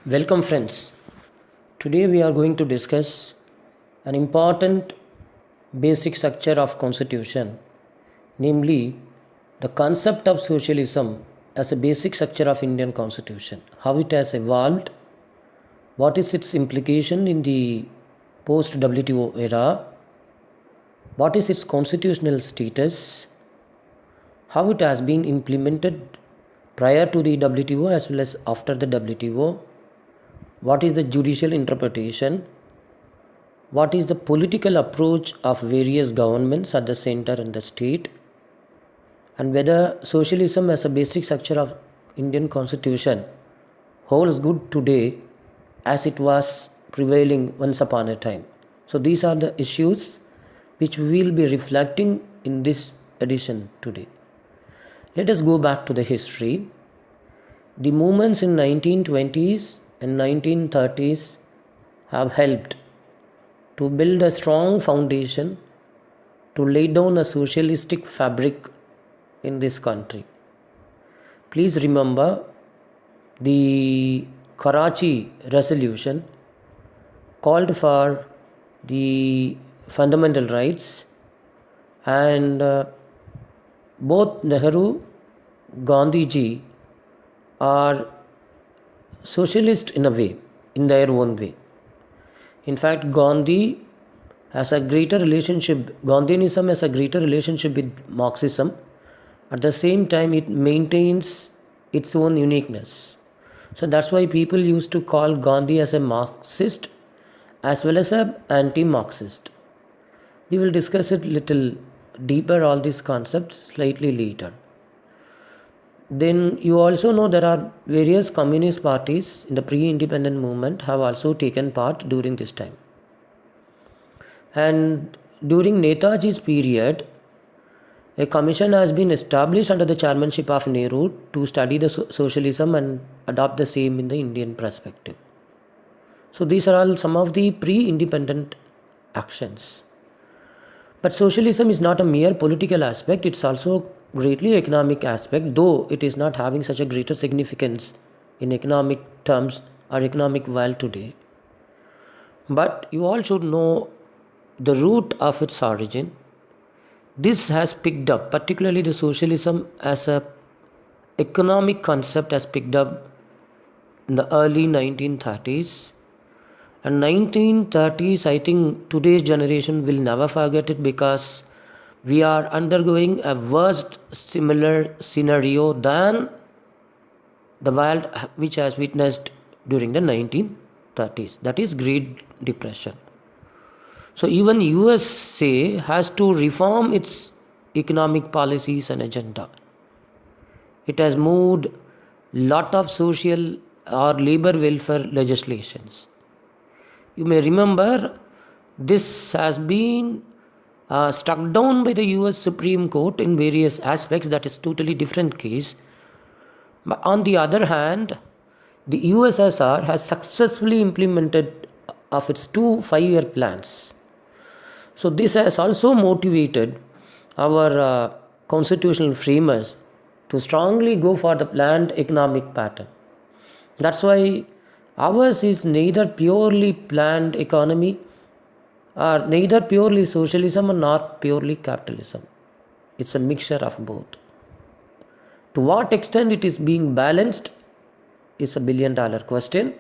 Welcome, friends. Today we are going to discuss an important basic structure of constitution, namely the concept of socialism as a basic structure of Indian constitution, how it has evolved, what is its implication in the post WTO era, what is its constitutional status, how it has been implemented prior to the WTO as well as after the WTO, what is the judicial interpretation, what is the political approach of various governments at the center and the state, and whether socialism as a basic structure of Indian constitution holds good today as it was prevailing once upon a time. So these are the issues which we will be reflecting in this edition today. Let us go back to the history. The movements in 1920s and 1930s have helped to build a strong foundation to lay down a socialistic fabric in this country. Please remember the Karachi resolution called for the fundamental rights, and both Nehru, Gandhiji are socialist in a way, in their own way. In fact, Gandhianism has a greater relationship with Marxism. At the same time, it maintains its own uniqueness. So that's why people used to call Gandhi as a Marxist as well as an anti-Marxist. We will discuss it little deeper, all these concepts, slightly later. Then you also know there are various communist parties in the pre-independent movement have also taken part during this time. And during Netaji's period, a commission has been established under the chairmanship of Nehru to study the socialism and adopt the same in the Indian perspective. So these are all some of the pre-independent actions. But socialism is not a mere political aspect, it's also greatly economic aspect, though it is not having such a greater significance in economic terms or economic value today. But you all should know the root of its origin. This has picked up, particularly the socialism as a economic concept has picked up in the early 1930s. And 1930s, I think today's generation will never forget it, because we are undergoing a worst similar scenario than the world which has witnessed during the 1930s. That is Great Depression. So even USA has to reform its economic policies and agenda. It has moved lot of social or labor welfare legislations. You may remember this has been struck down by the US Supreme Court in various aspects. That is totally different case. But on the other hand, the USSR has successfully implemented of its 2 5-year plans. So this has also motivated our constitutional framers to strongly go for the planned economic pattern. That's why ours is neither purely planned economy or neither purely socialism or not purely capitalism. It's a mixture of both. To what extent it is being balanced is a $1 billion question.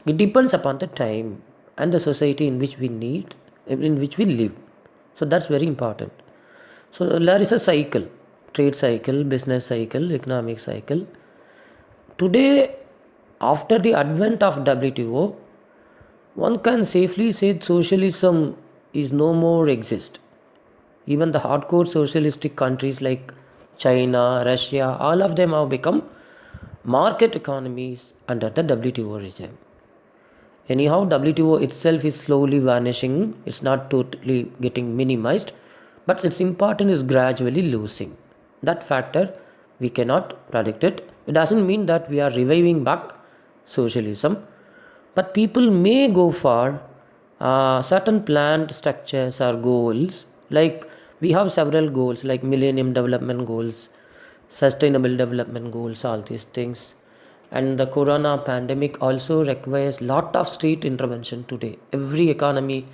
It depends upon the time and the society in which we live. So that's very important. So there is a cycle, trade cycle, business cycle, economic cycle. Today, after the advent of WTO, one can safely say socialism is no more exist. Even the hardcore socialistic countries like China, Russia, all of them have become market economies under the WTO regime. Anyhow, WTO itself is slowly vanishing. It's not totally getting minimized, but its importance is gradually losing. That factor, we cannot predict it. It doesn't mean that we are reviving back socialism, but people may go for certain planned structures or goals. Like we have several goals like Millennium Development Goals, Sustainable Development Goals, all these things. And the corona pandemic also requires lot of state intervention today. Every economy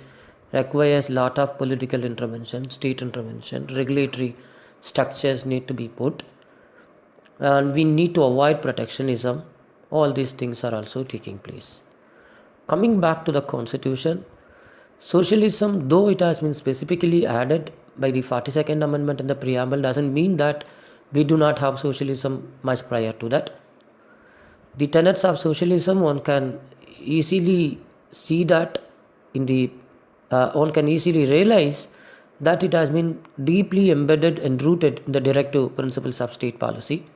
requires lot of political intervention, state intervention, regulatory structures need to be put, and we need to avoid protectionism. All these things are also taking place. Coming back to the constitution, socialism, though it has been specifically added by the 42nd Amendment in the preamble, doesn't mean that we do not have socialism much prior to that. The tenets of socialism, one can easily see that in the one can easily realize that it has been deeply embedded and rooted in the directive principles of state policy.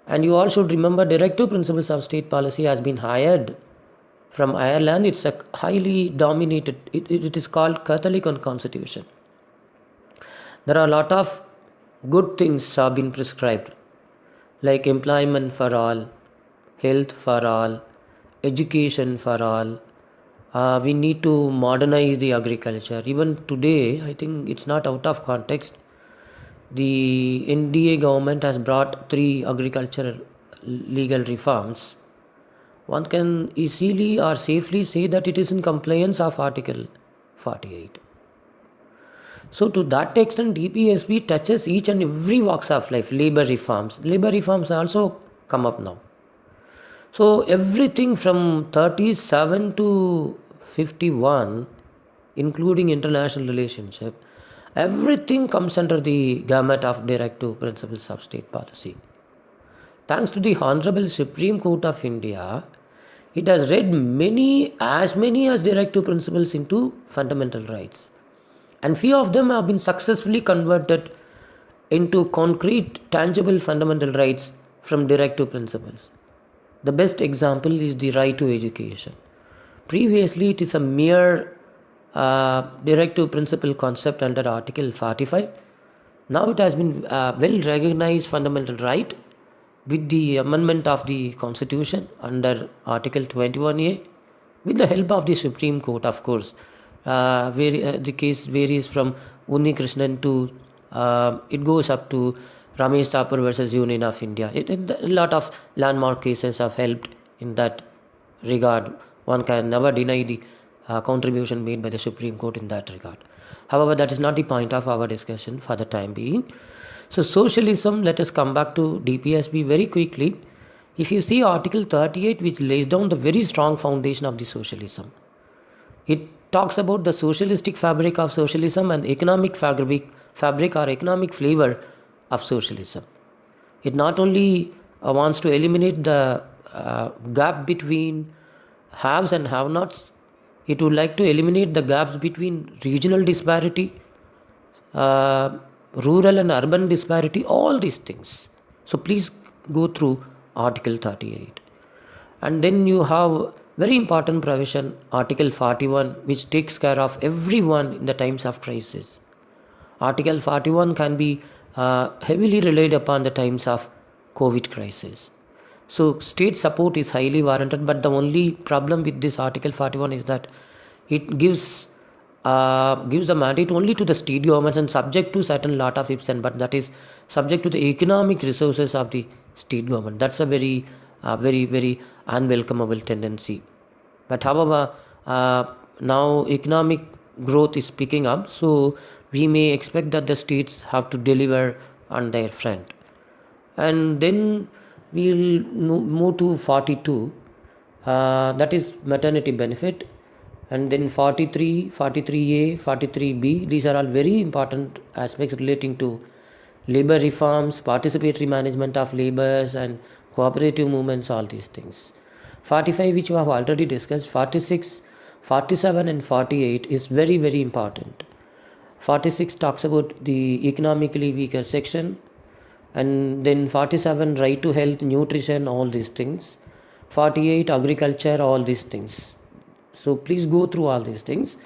And you all should remember, directive principles of state policy has been hired from Ireland. It's a highly dominated, it is called Catholic on constitution. There are a lot of good things have been prescribed, like employment for all, health for all, education for all. We need to modernize the agriculture. Even today, I think it's not out of context. The NDA government has brought 3 agricultural legal reforms. One can easily or safely say that it is in compliance of Article 48. So to that extent, DPSP touches each and every walks of life. Labor reforms also come up now. So everything from 37 to 51, including international relationship, everything comes under the gamut of directive principles of state policy. Thanks to the Honorable Supreme Court of India, it has read many as directive principles into fundamental rights. And few of them have been successfully converted into concrete, tangible fundamental rights from directive principles. The best example is the right to education. Previously, it is a mere directive principle concept under Article 45. Now it has been well recognized fundamental right with the amendment of the Constitution under Article 21A, with the help of the Supreme Court, of course. The case varies from Unni Krishnan to it goes up to Ramesh Thapar versus Union of India. A lot of landmark cases have helped in that regard. One can never deny the contribution made by the Supreme Court in that regard. However, that is not the point of our discussion for the time being. So socialism, let us come back to DPSP very quickly. If you see Article 38, which lays down the very strong foundation of the socialism, it talks about the socialistic fabric of socialism and economic fabric or economic flavor of socialism. It not only wants to eliminate the gap between haves and have-nots, it would like to eliminate the gaps between regional disparity, rural and urban disparity, all these things. So please go through Article 38. And then you have very important provision, Article 41, which takes care of everyone in the times of crisis. Article 41 can be heavily relied upon the times of COVID crisis. So state support is highly warranted, but the only problem with this Article 41 is that it gives the mandate only to the state governments and subject to certain lot of ifs and buts, that is subject to the economic resources of the state government. That's a very unwelcomeable tendency. But however, now economic growth is picking up, so we may expect that the states have to deliver on their front. And then we'll move to 42, that is maternity benefit. And then 43, 43A, 43B, these are all very important aspects relating to labor reforms, participatory management of labors and cooperative movements, all these things. 45, which we have already discussed. 46, 47 and 48 is very important. 46 talks about the economically weaker section, and then 47 right to health, nutrition, all these things. 48 agriculture, all these things. So please go through all these things.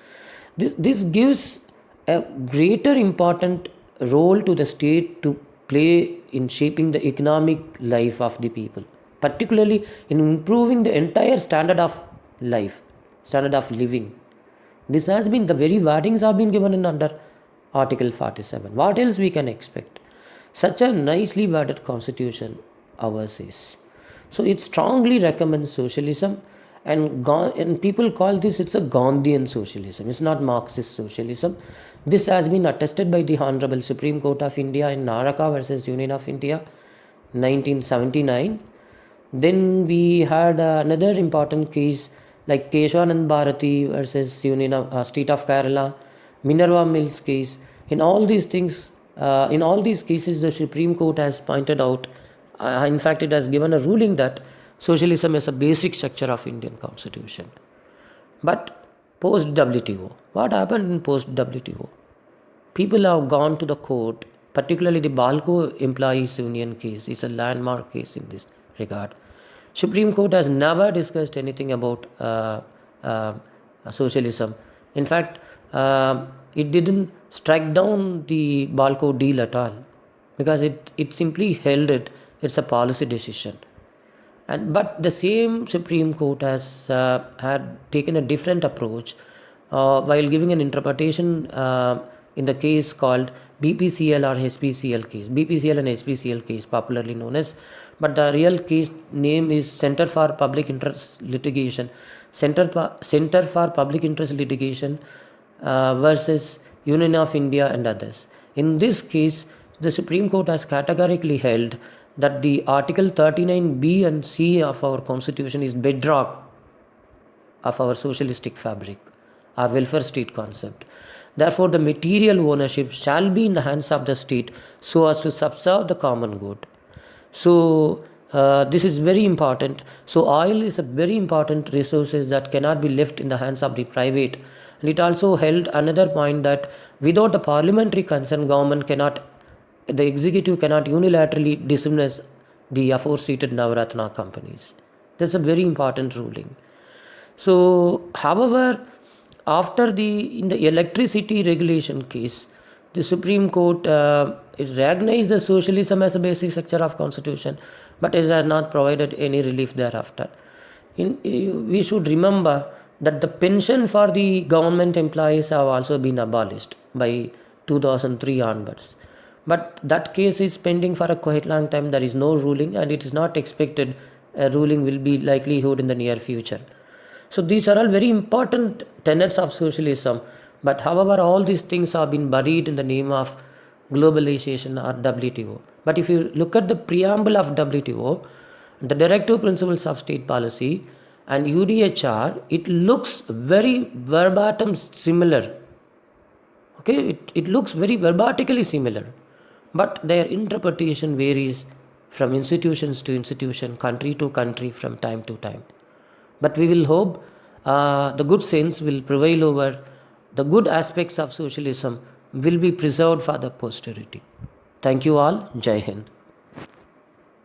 This gives a greater important role to the state to play in shaping the economic life of the people, particularly in improving the entire standard of life, standard of living. This has been, the very wordings have been given in under Article 47. What else we can expect? Such a nicely worded constitution ours is. So it strongly recommends socialism, and people call this, it's a Gandhian socialism. It's not Marxist socialism. This has been attested by the Honorable Supreme Court of India in Naraka versus Union of India, 1979. Then we had another important case like Keshavanand Bharati versus Union of State of Kerala, Minerva Mills case. In all these cases, the Supreme Court has pointed out, in fact, it has given a ruling that socialism is a basic structure of Indian Constitution. But post WTO, what happened in post WTO? People have gone to the court, particularly the Balco Employees Union case is a landmark case in this regard. Supreme Court has never discussed anything about uh, socialism. In fact, it didn't strike down the Balco deal at all, because it simply held it. It's a policy decision. But the same Supreme Court has had taken a different approach while giving an interpretation in the case called BPCL or SPCL case. BPCL and SPCL case, popularly known as, but the real case name is Center for Public Interest Litigation. Center for Public Interest Litigation versus Union of India and others. In this case, the Supreme Court has categorically held that the Article 39B and C of our Constitution is bedrock of our socialistic fabric, our welfare state concept. Therefore, the material ownership shall be in the hands of the state so as to subserve the common good. So, this is very important. So, oil is a very important resource that cannot be left in the hands of the private. And it also held another point that without the parliamentary consent, the executive cannot unilaterally dismiss the aforestated Navaratna companies. That's a very important ruling. So, however, in the electricity regulation case, the Supreme Court it recognized the socialism as a basic structure of Constitution, but it has not provided any relief thereafter. We should remember that the pension for the government employees have also been abolished by 2003 onwards. But that case is pending for a quite long time. There is no ruling, and it is not expected a ruling will be likelihood in the near future. So these are all very important tenets of socialism. But however, all these things have been buried in the name of globalization or WTO. But if you look at the preamble of WTO, the directive principles of state policy and UDHR, it looks very verbatim similar. Okay, it looks very verbatically similar, but their interpretation varies from institutions to institution, country to country, from time to time. But we will hope the good sense will prevail over the good aspects of socialism will be preserved for the posterity. Thank you all. Jai Hind.